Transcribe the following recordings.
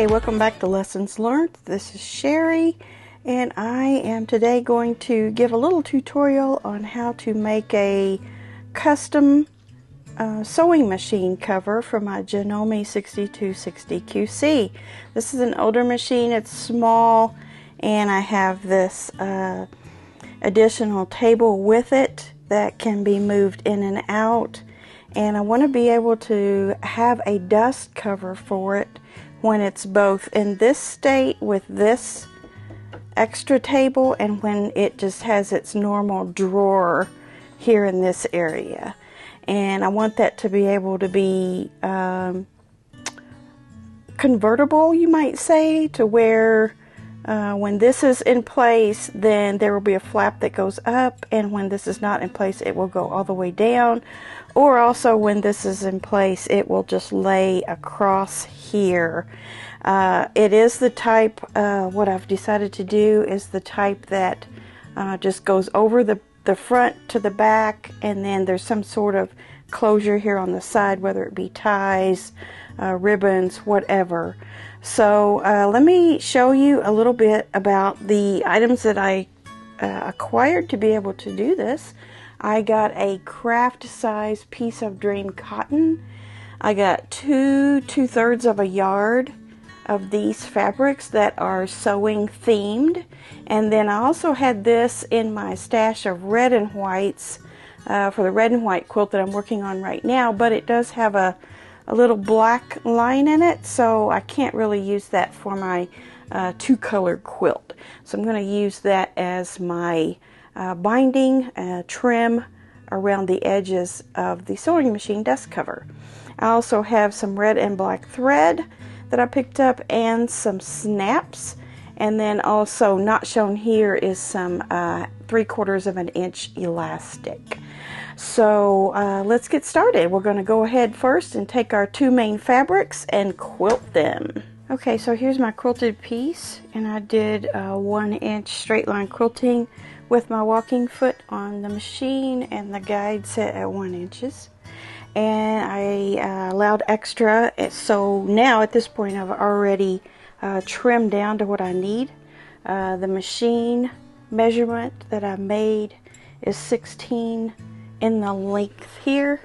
Okay, welcome back to Lessons Learned. This is Sherry, and I am today going to give a little tutorial on how to make a custom sewing machine cover for my Janome 6260QC. This is an older machine, it's small, and I have this additional table with it that can be moved in and out, and I want to be able to have a dust cover for it when it's both in this state with this extra table and when it just has its normal drawer here in this area. And I want that to be able to be convertible, you might say, to where when this is in place, then there will be a flap that goes up, and when this is not in place, it will go all the way down. Or also when this is in place, it will just lay across here. It is the type, what I've decided to do is the type that just goes over the front to the back, and then there's some sort of closure here on the side, whether it be ties, ribbons, whatever. So let me show you a little bit about the items that I acquired to be able to do this. I got a craft size piece of dream cotton. I got 2/3 of a yard of these fabrics that are sewing themed, and then I also had this in my stash of red and whites for the red and white quilt that I'm working on right now, but it does have a little black line in it, so I can't really use that for my two-color quilt. So I'm going to use that as my binding trim around the edges of the sewing machine dust cover. I also have some red and black thread that I picked up and some snaps, and then also not shown here is some 3/4 of an inch elastic. So let's get started. We're going to go ahead first and take our two main fabrics and quilt them. Okay, so here's my quilted piece, and I did 1-inch straight line quilting with my walking foot on the machine and the guide set at 1 inch. And I allowed extra, so now at this point I've already trimmed down to what I need. The machine measurement that I made is 16 in the length here,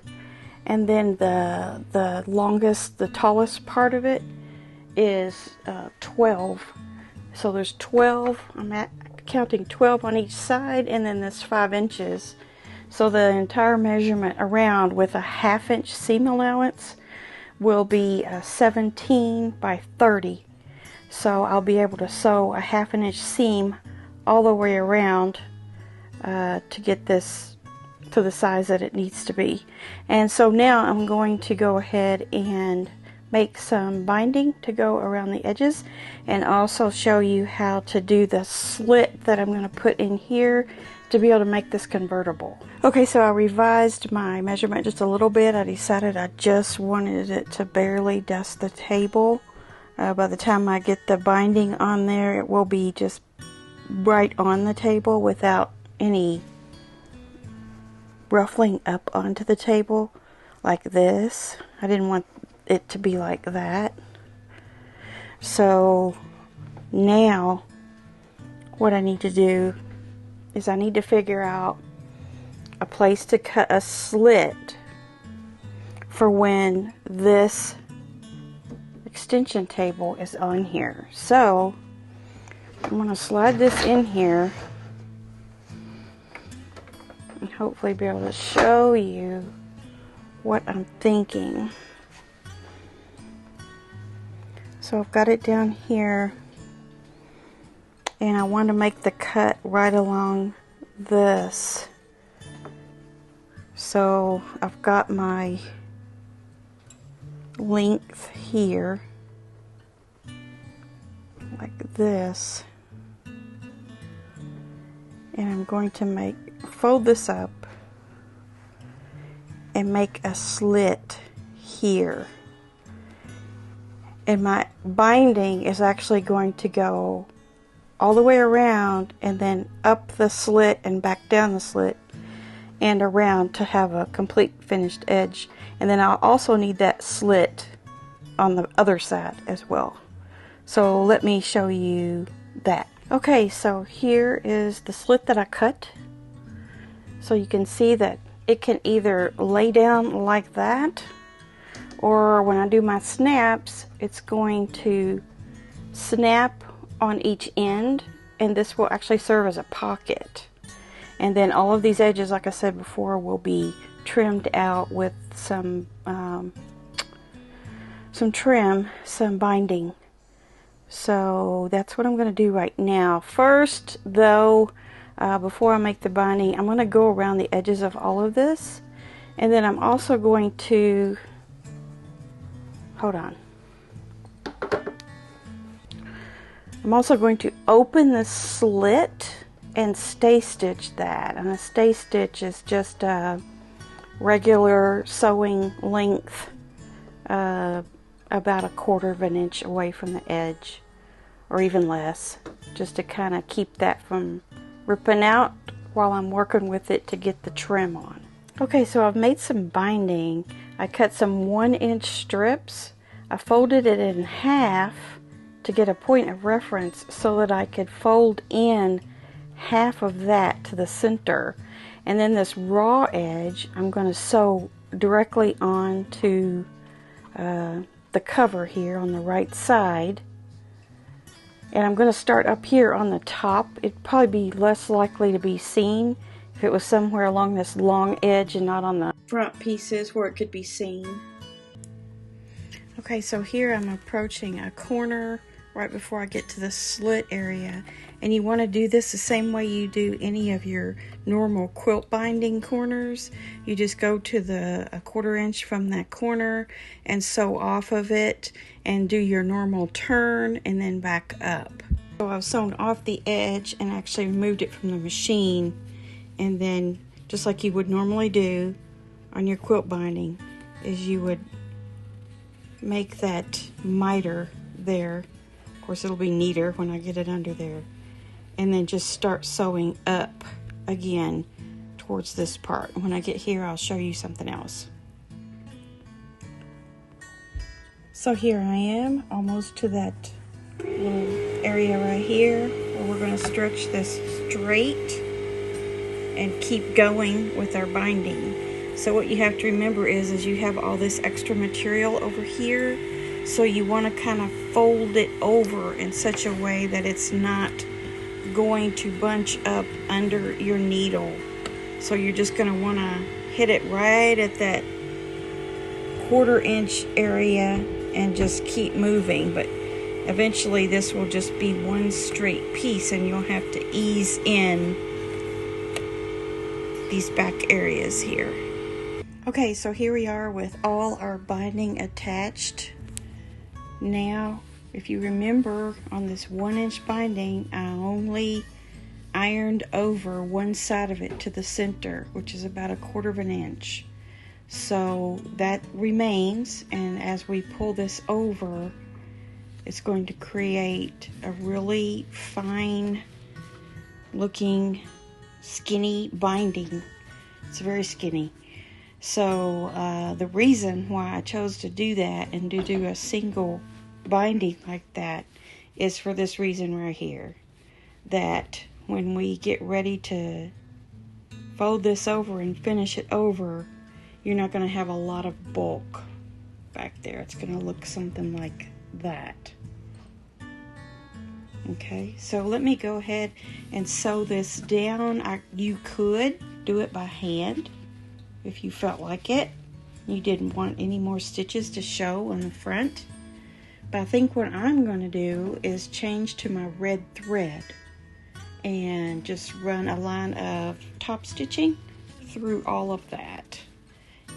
and then the longest, the tallest part of it is 12. So there's 12, I'm counting 12 on each side, and then this 5 inches. So the entire measurement around with a 1/2 inch seam allowance will be 17 by 30. So I'll be able to sew a 1/2 inch seam all the way around to get this to the size that it needs to be. And so now I'm going to go ahead and make some binding to go around the edges, and also show you how to do the slit that I'm going to put in here to be able to make this convertible. Okay, so I revised my measurement just a little bit. I decided I just wanted it to barely dust the table. By the time I get the binding on there, it will be just right on the table without any ruffling up onto the table like this. I didn't want it to be like that. So now what I need to do is I need to figure out a place to cut a slit for when this extension table is on here. So I'm going to slide this in here and hopefully be able to show you what I'm thinking. So I've got it down here, and I want to make the cut right along this. So I've got my length here like this, and I'm going to fold this up and make a slit here. And my binding is actually going to go all the way around and then up the slit and back down the slit and around to have a complete finished edge. And then I'll also need that slit on the other side as well. So let me show you that. Okay, so here is the slit that I cut. So you can see that it can either lay down like that, or when I do my snaps, it's going to snap on each end, and this will actually serve as a pocket. And then all of these edges, like I said before, will be trimmed out with some trim, some binding. So that's what I'm going to do right now. First, though, before I make the binding, I'm going to go around the edges of all of this, and then I'm also going to, hold on, I'm also going to open the slit and stay stitch that. And a stay stitch is just a regular sewing length, about 1/4 of an inch away from the edge, or even less, just to kind of keep that from ripping out while I'm working with it to get the trim on. Okay, so I've made some binding. I cut some 1-inch strips. I folded it in half to get a point of reference so that I could fold in half of that to the center. And then this raw edge I'm going to sew directly onto the cover here on the right side. And I'm going to start up here on the top. It'd probably be less likely to be seen if it was somewhere along this long edge and not on the front pieces where it could be seen. Okay, so here I'm approaching a corner right before I get to the slit area, and you want to do this the same way you do any of your normal quilt binding corners. You just go to the 1/4 inch from that corner and sew off of it and do your normal turn and then back up. So I've sewn off the edge and actually removed it from the machine, and then just like you would normally do on your quilt binding is you would make that miter there. Of course, it'll be neater when I get it under there. And then just start sewing up again towards this part. When I get here, I'll show you something else. So here I am, almost to that little area right here where we're going to stretch this straight and keep going with our binding. So what you have to remember is you have all this extra material over here. So you want to kind of fold it over in such a way that it's not going to bunch up under your needle. So you're just going to want to hit it right at that 1/4 inch area and just keep moving. But eventually this will just be one straight piece, and you'll have to ease in these back areas here. Okay, so here we are with all our binding attached. Now, if you remember, on this 1-inch binding, I only ironed over one side of it to the center, which is about 1/4 of an inch. So that remains, and as we pull this over, it's going to create a really fine looking skinny binding. It's very skinny. So the reason why I chose to do that and to do a single binding like that is for this reason right here, that when we get ready to fold this over and finish it over, you're not going to have a lot of bulk back there. It's going to look something like that. Okay, so let me go ahead and sew this down. You could do it by hand if you felt like it. You didn't want any more stitches to show on the front. But I think what I'm going to do is change to my red thread and just run a line of top stitching through all of that.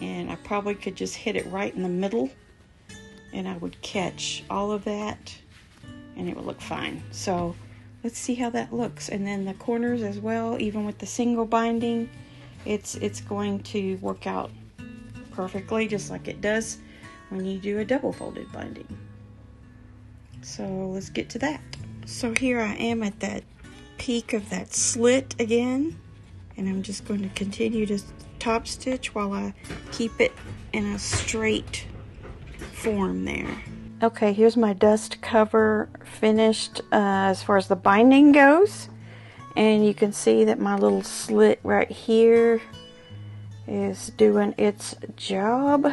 And I probably could just hit it right in the middle, and I would catch all of that, and it would look fine. So let's see how that looks. And then the corners as well, even with the single binding, it's going to work out perfectly, just like it does when you do a double folded binding. So let's get to that. So here I am at that peak of that slit again, and I'm just going to continue to top stitch while I keep it in a straight form there. Okay, here's my dust cover finished as far as the binding goes. And you can see that my little slit right here is doing its job.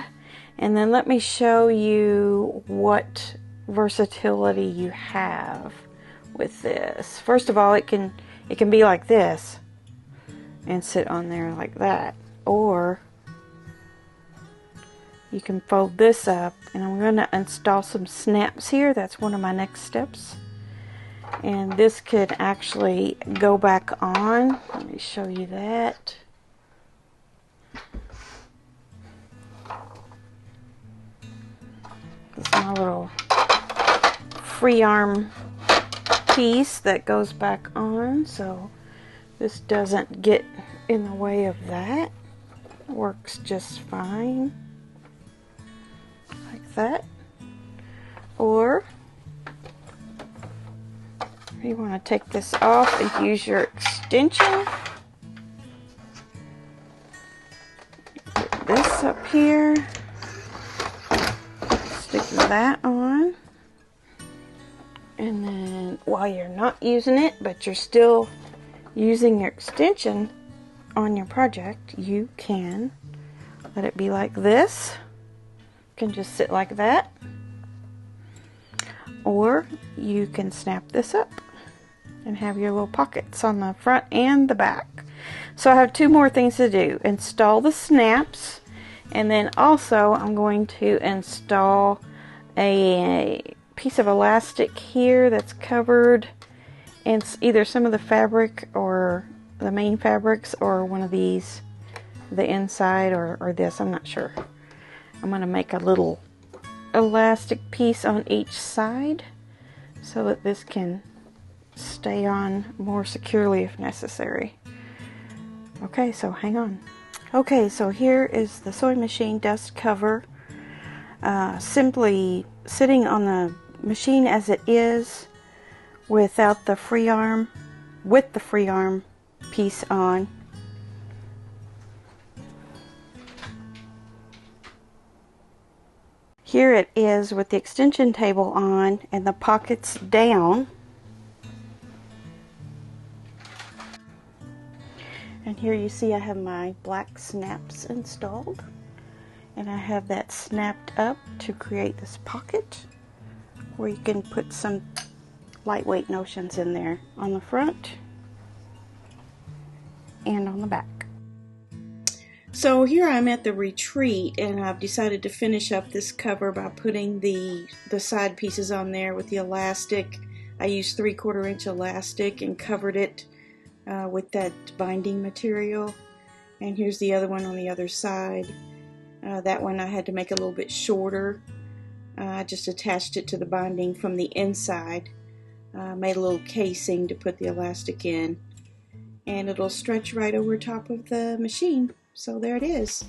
And then let me show you what versatility you have with this. First of all, it can be like this and sit on there like that. Or you can fold this up, and I'm going to install some snaps here. That's one of my next steps. And this could actually go back on. Let me show you that. This is my little free arm piece that goes back on, so this doesn't get in the way of that. It works just fine. Like that. Or you want to take this off and use your extension. Put this up here. Stick that on. And then while you're not using it, but you're still using your extension on your project, you can let it be like this. It can just sit like that. Or you can snap this up and have your little pockets on the front and the back. So I have two more things to do. Install the snaps, and then also I'm going to install a piece of elastic here that's covered in either some of the fabric or the main fabrics, or one of these, the inside, or this, I'm not sure. I'm going to make a little elastic piece on each side so that this can stay on more securely if necessary. Okay, so hang on. Okay, so here is the sewing machine dust cover, simply sitting on the machine as it is without the free arm, with the free arm piece on. Here it is with the extension table on and the pockets down. And here you see I have my black snaps installed, and I have that snapped up to create this pocket where you can put some lightweight notions in there on the front and on the back. So here I'm at the retreat, and I've decided to finish up this cover by putting the side pieces on there with the elastic. I used 3/4 inch elastic and covered it with that binding material. And here's the other one on the other side. That one I had to make a little bit shorter. I just attached it to the binding from the inside. Made a little casing to put the elastic in, and it'll stretch right over top of the machine. So there it is.